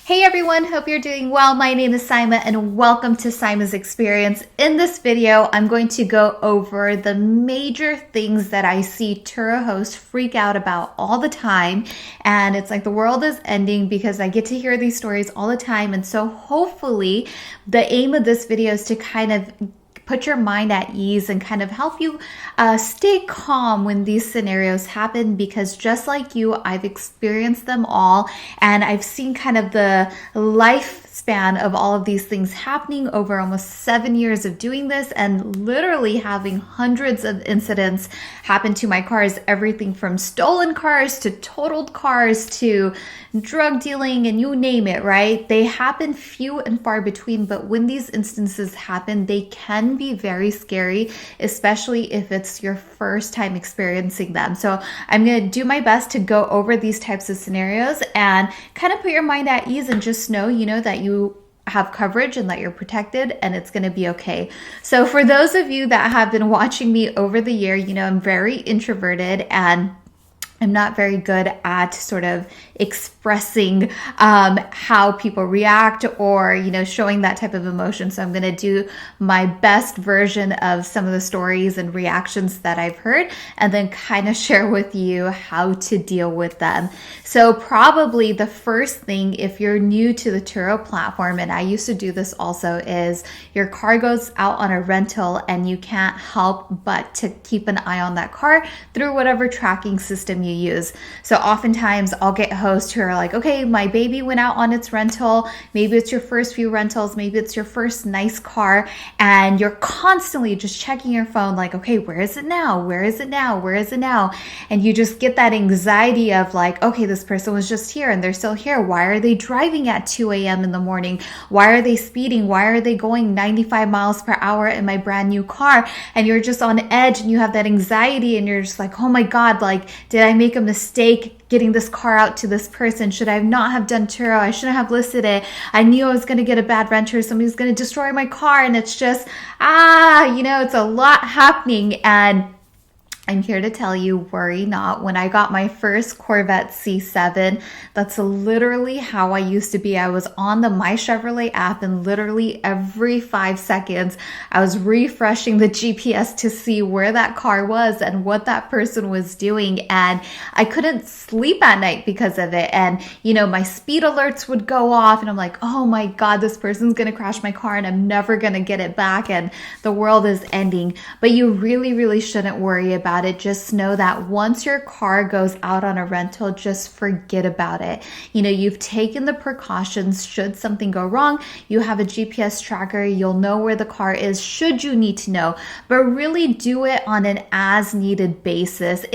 Hey everyone, hope you're doing well. My name is Saimah and welcome to Saimah's Experience. In this video, I'm going to go over the major things that I see Turo hosts freak out about all the time. And it's like the world is ending because I get to hear these stories all the time. And so hopefully the aim of this video is to kind of put your mind at ease and kind of help you stay calm when these scenarios happen, because just like you, I've experienced them all and I've seen kind of the lifespan of all of these things happening over almost 7 years of doing this and literally having hundreds of incidents happen to my cars, everything from stolen cars to totaled cars to drug dealing and you name it, right? They happen few and far between, but when these instances happen, they can be very scary, especially if it's your first time experiencing them. So I'm going to do my best to go over these types of scenarios and kind of put your mind at ease and just know, that you have coverage and that you're protected and it's going to be okay. So for those of you that have been watching me over the year, I'm very introverted and I'm not very good at sort of expressing how people react or, showing that type of emotion. So I'm going to do my best version of some of the stories and reactions that I've heard and then kind of share with you how to deal with them. So probably the first thing, if you're new to the Turo platform, and I used to do this also, is your car goes out on a rental and you can't help but to keep an eye on that car through whatever tracking system you use. So oftentimes I'll get hosts who are like, okay, my baby went out on its rental. Maybe it's your first few rentals. Maybe it's your first nice car. And you're constantly just checking your phone like, okay, where is it now? Where is it now? Where is it now? And you just get that anxiety of like, okay, this person was just here and they're still here. Why are they driving at 2 a.m. in the morning? Why are they speeding? Why are they going 95 miles per hour in my brand new car? And you're just on edge and you have that anxiety and you're just like, oh my God, like, did I make a mistake getting this car out to this person? Should I not have done Turo? I shouldn't have listed it. I knew I was going to get a bad renter. Somebody's going to destroy my car. And it's just, it's a lot happening. And I'm here to tell you, worry not. When I got my first Corvette C7, that's literally how I used to be. I was on the My Chevrolet app and literally every 5 seconds, I was refreshing the GPS to see where that car was and what that person was doing. And I couldn't sleep at night because of it. And, my speed alerts would go off and I'm like, oh my God, this person's going to crash my car and I'm never going to get it back. And the world is ending. But you really, really shouldn't worry about it. Just know that once your car goes out on a rental, just forget about it. You've taken the precautions. Should something go wrong, you have a GPS tracker. You'll know where the car is should you need to know, but really do it on an as needed basis.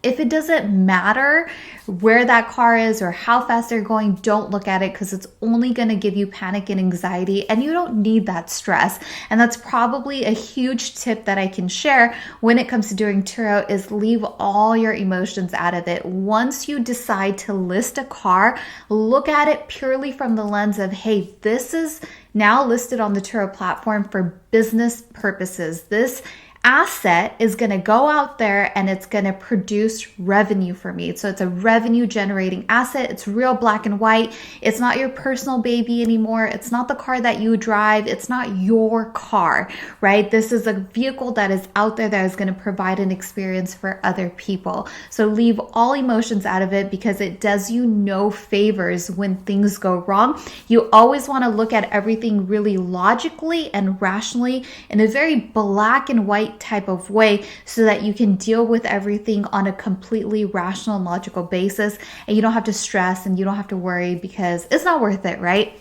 If it doesn't matter where that car is or how fast they're going, don't look at it because it's only going to give you panic and anxiety and you don't need that stress. And that's probably a huge tip that I can share when it comes to doing Turo is leave all your emotions out of it. Once you decide to list a car, look at it purely from the lens of, hey, this is now listed on the Turo platform for business purposes. This asset is going to go out there and it's going to produce revenue for me. So it's a revenue generating asset. It's real black and white. It's not your personal baby anymore. It's not the car that you drive. It's not your car, right? This is a vehicle that is out there that is going to provide an experience for other people. So leave all emotions out of it because it does you no favors when things go wrong. You always want to look at everything really logically and rationally in a very black and white type of way so that you can deal with everything on a completely rational and logical basis and you don't have to stress and you don't have to worry because it's not worth it, right?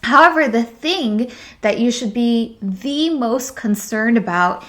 However, the thing that you should be the most concerned about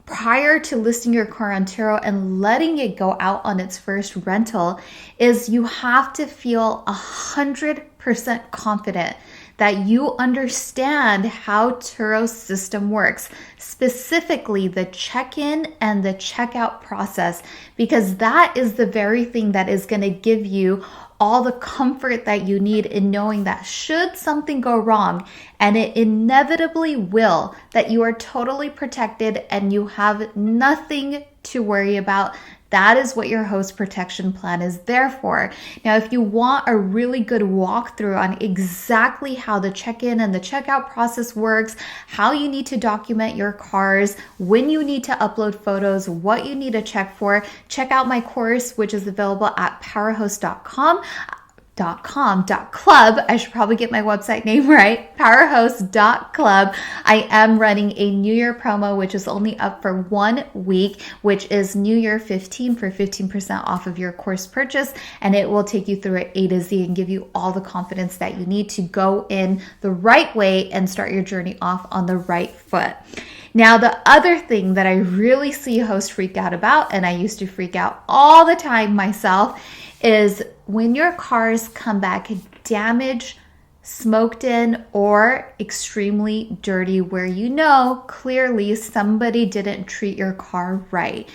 prior to listing your car on Turo and letting it go out on its first rental is you have to feel 100% confident that you understand how Turo's system works, specifically the check-in and the checkout process, because that is the very thing that is going to give you all the comfort that you need in knowing that should something go wrong, and it inevitably will, that you are totally protected and you have nothing to worry about. That is what your host protection plan is there for. Now, if you want a really good walkthrough on exactly how the check-in and the checkout process works, how you need to document your cars, when you need to upload photos, what you need to check for, check out my course, which is available at powerhost.com. .club. I should probably get my website name right. Powerhost.club. I am running a New Year promo, which is only up for 1 week, which is New Year 15 for 15% off of your course purchase. And it will take you through it A to Z and give you all the confidence that you need to go in the right way and start your journey off on the right foot. Now, the other thing that I really see hosts freak out about, and I used to freak out all the time myself, is when your cars come back damaged, smoked in, or extremely dirty, where you know clearly somebody didn't treat your car right.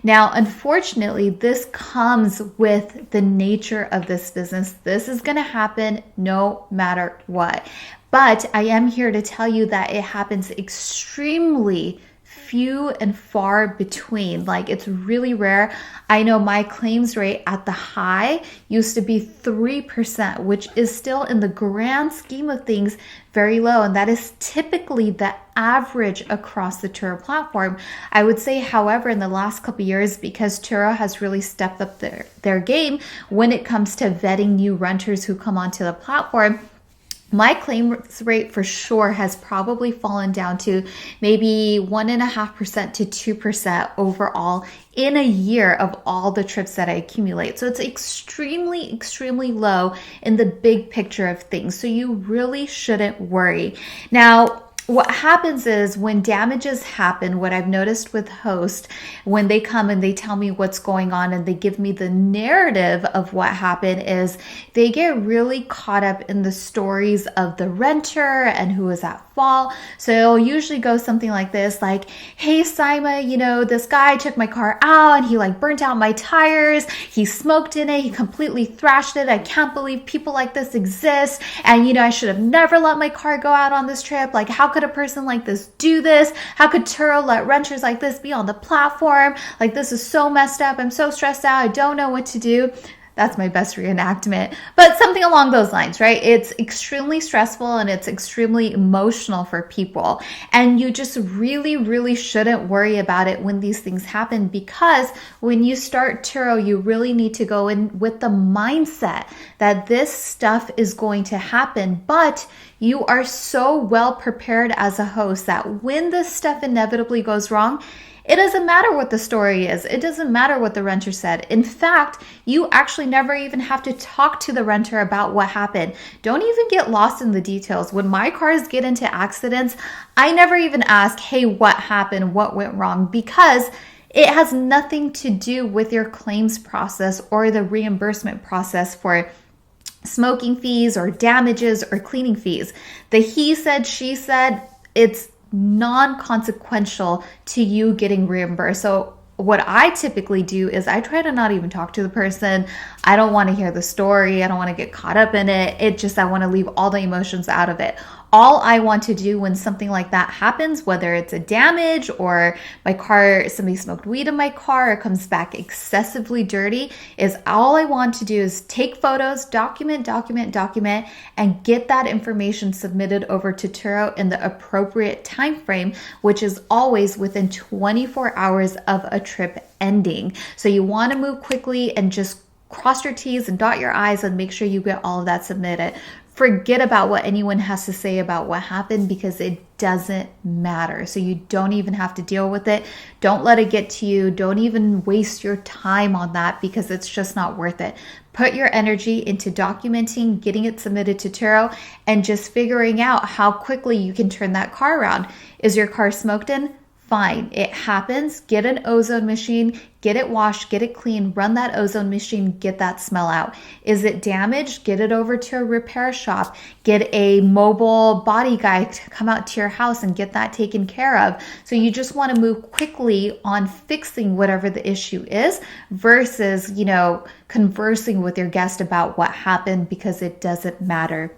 Now, unfortunately, this comes with the nature of this business. This is going to happen no matter what. But I am here to tell you that it happens extremely few and far between. Like, it's really rare. I know my claims rate at the high used to be 3%, which is still in the grand scheme of things very low. And that is typically the average across the Turo platform. I would say, however, in the last couple of years, because Turo has really stepped up their game when it comes to vetting new renters who come onto the platform, my claims rate for sure has probably fallen down to maybe 1.5% to 2% overall in a year of all the trips that I accumulate. So it's extremely, extremely low in the big picture of things. So you really shouldn't worry. Now, what happens is when damages happen, what I've noticed with hosts, when they come and they tell me what's going on and they give me the narrative of what happened, is they get really caught up in the stories of the renter and who was at fault. So it'll usually go something like this, like, hey, Saimah, this guy took my car out and he burnt out my tires. He smoked in it. He completely thrashed it. I can't believe people like this exist. And, I should have never let my car go out on this trip. Like, how could a person like this do this? How could Turo let renters like this be on the platform? Like, this is so messed up. I'm so stressed out. I don't know what to do. That's my best reenactment, but something along those lines, right? It's extremely stressful and it's extremely emotional for people. And you just really, really shouldn't worry about it when these things happen, because when you start Turo, you really need to go in with the mindset that this stuff is going to happen, but you are so well prepared as a host that when this stuff inevitably goes wrong, it doesn't matter what the story is. It doesn't matter what the renter said. In fact, you actually never even have to talk to the renter about what happened. Don't even get lost in the details. When my cars get into accidents, I never even ask, hey, what happened? What went wrong? Because it has nothing to do with your claims process or the reimbursement process for smoking fees or damages or cleaning fees. The he said, she said, it's non-consequential to you getting reimbursed. So what I typically do is I try to not even talk to the person. I don't want to hear the story. I don't want to get caught up in it. I want to leave all the emotions out of it. All I want to do when something like that happens, whether it's a damage or somebody smoked weed in my car or comes back excessively dirty, is all I want to do is take photos, document, and get that information submitted over to Turo in the appropriate time frame, which is always within 24 hours of a trip ending. So you want to move quickly and just cross your T's and dot your I's and make sure you get all of that submitted. Forget about what anyone has to say about what happened, because it doesn't matter. So you don't even have to deal with it. Don't let it get to you. Don't even waste your time on that, because it's just not worth it. Put your energy into documenting, getting it submitted to Turo, and just figuring out how quickly you can turn that car around. Is your car smoked in? Fine, it happens. Get an ozone machine, get it washed, get it clean, run that ozone machine, get that smell out. Is it damaged? Get it over to a repair shop. Get a mobile body guy to come out to your house and get that taken care of. So you just want to move quickly on fixing whatever the issue is versus, conversing with your guest about what happened, because it doesn't matter.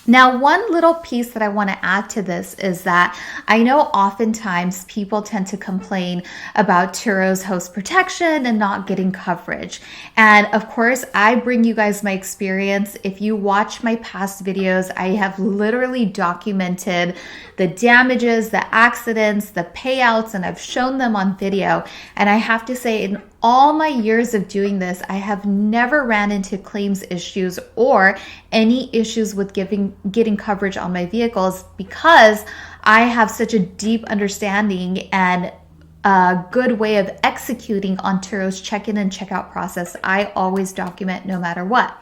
Now, one little piece that I want to add to this is that I know oftentimes people tend to complain about Turo's host protection and not getting coverage. And of course, I bring you guys my experience. If you watch my past videos, I have literally documented the damages, the accidents, the payouts, and I've shown them on video. And I have to say, in all my years of doing this, I have never ran into claims issues or any issues with getting coverage on my vehicles because I have such a deep understanding and a good way of executing on Turo's check-in and checkout process. I always document no matter what.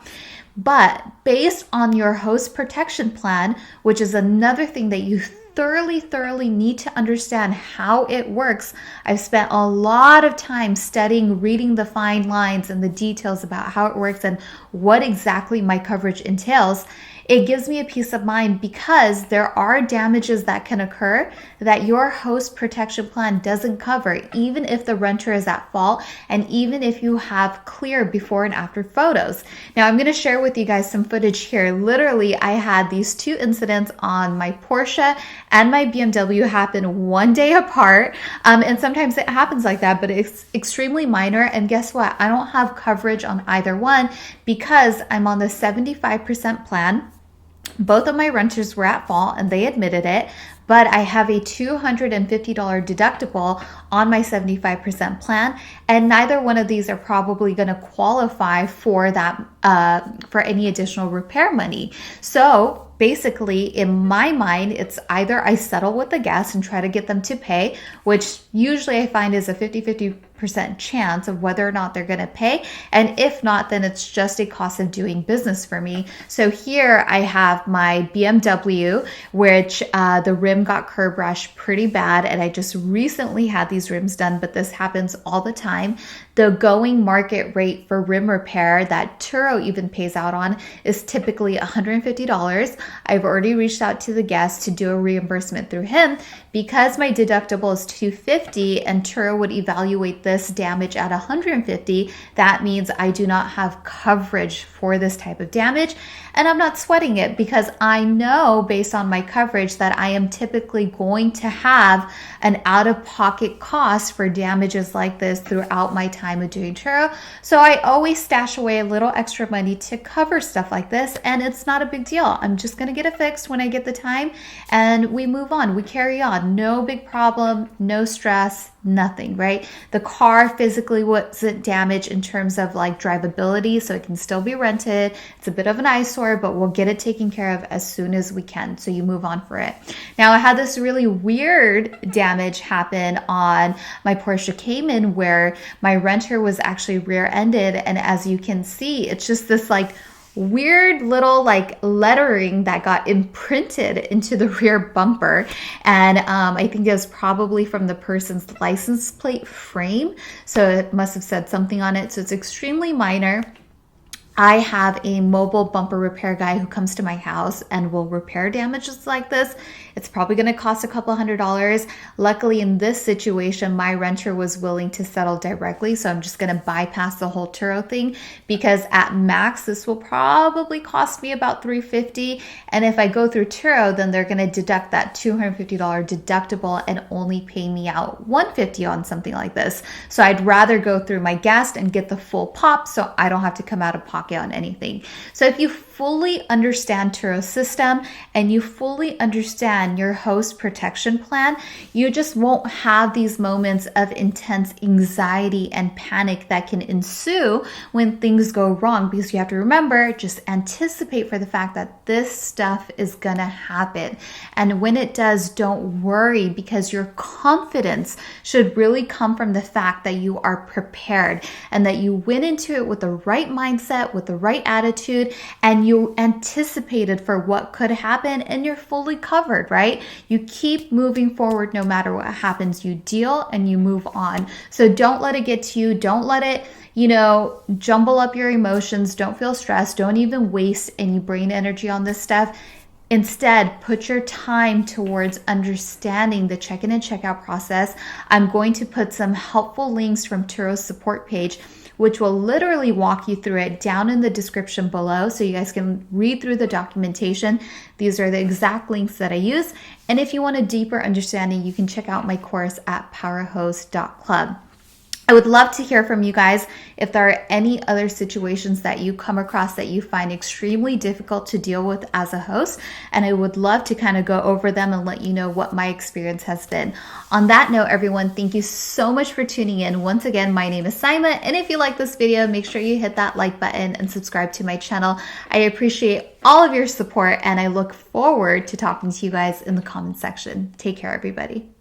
But based on your host protection plan, which is another thing that you thoroughly need to understand how it works. I've spent a lot of time studying, reading the fine lines and the details about how it works and what exactly my coverage entails. It gives me a peace of mind because there are damages that can occur that your host protection plan doesn't cover, even if the renter is at fault and even if you have clear before and after photos. Now, I'm going to share with you guys some footage here. Literally, I had these two incidents on my Porsche and my BMW happen one day apart. And sometimes it happens like that, but it's extremely minor. And guess what? I don't have coverage on either one because I'm on the 75% plan. Both of my renters were at fault and they admitted it, but I have a $250 deductible on my 75% plan, and neither one of these are probably going to qualify for that for any additional repair money. So basically, in my mind, it's either I settle with the guest and try to get them to pay, which usually I find is a 50-50% chance of whether or not they're going to pay. And if not, then it's just a cost of doing business for me. So here I have my BMW, which the rim got curb rash pretty bad. And I just recently had these rims done, but this happens all the time. The going market rate for rim repair that Turo even pays out on is typically $150. I've already reached out to the guest to do a reimbursement through him because my deductible is $250 and Turo would evaluate this damage at $150. That means I do not have coverage for this type of damage, and I'm not sweating it because I know based on my coverage that I am typically going to have an out-of-pocket cost for damages like this throughout my time of doing Turo. So I always stash away a little extra money to cover stuff like this, and it's not a big deal. I'm just going to get it fixed when I get the time, and we move on. We carry on. No big problem, no stress, nothing, right? The car physically wasn't damaged in terms of like drivability, so it can still be rented. It's a bit of an eyesore, but we'll get it taken care of as soon as we can. So you move on for it. Now, I had this really weird damage happen on my Porsche Cayman where my renter was actually rear-ended. And as you can see, it's just this like weird little like lettering that got imprinted into the rear bumper, and I think it was probably from the person's license plate frame, so it must have said something on it. So it's extremely minor. I have a mobile bumper repair guy who comes to my house and will repair damages like this. It's probably going to cost a couple $100. Luckily, in this situation, my renter was willing to settle directly. So I'm just going to bypass the whole Turo thing because at max, this will probably cost me about $350. And if I go through Turo, then they're going to deduct that $250 deductible and only pay me out $150 on something like this. So I'd rather go through my guest and get the full pop so I don't have to come out of pocket on anything. So if you fully understand Turo's system and you fully understand your host protection plan, you just won't have these moments of intense anxiety and panic that can ensue when things go wrong, because you have to remember, just anticipate for the fact that this stuff is gonna happen. And when it does, don't worry, because your confidence should really come from the fact that you are prepared and that you went into it with the right mindset, with the right attitude, and you anticipated for what could happen, and you're fully covered, right? You keep moving forward no matter what happens. You deal and you move on. So don't let it get to you. Don't let it, jumble up your emotions. Don't feel stressed. Don't even waste any brain energy on this stuff. Instead, put your time towards understanding the check-in and checkout process. I'm going to put some helpful links from Turo's support page which will literally walk you through it down in the description below so you guys can read through the documentation. These are the exact links that I use. And if you want a deeper understanding, you can check out my course at powerhost.club. I would love to hear from you guys if there are any other situations that you come across that you find extremely difficult to deal with as a host, and I would love to kind of go over them and let you know what my experience has been. On that note, everyone, thank you so much for tuning in. Once again, my name is Saimah, and if you like this video, make sure you hit that like button and subscribe to my channel. I appreciate all of your support, and I look forward to talking to you guys in the comment section. Take care, everybody.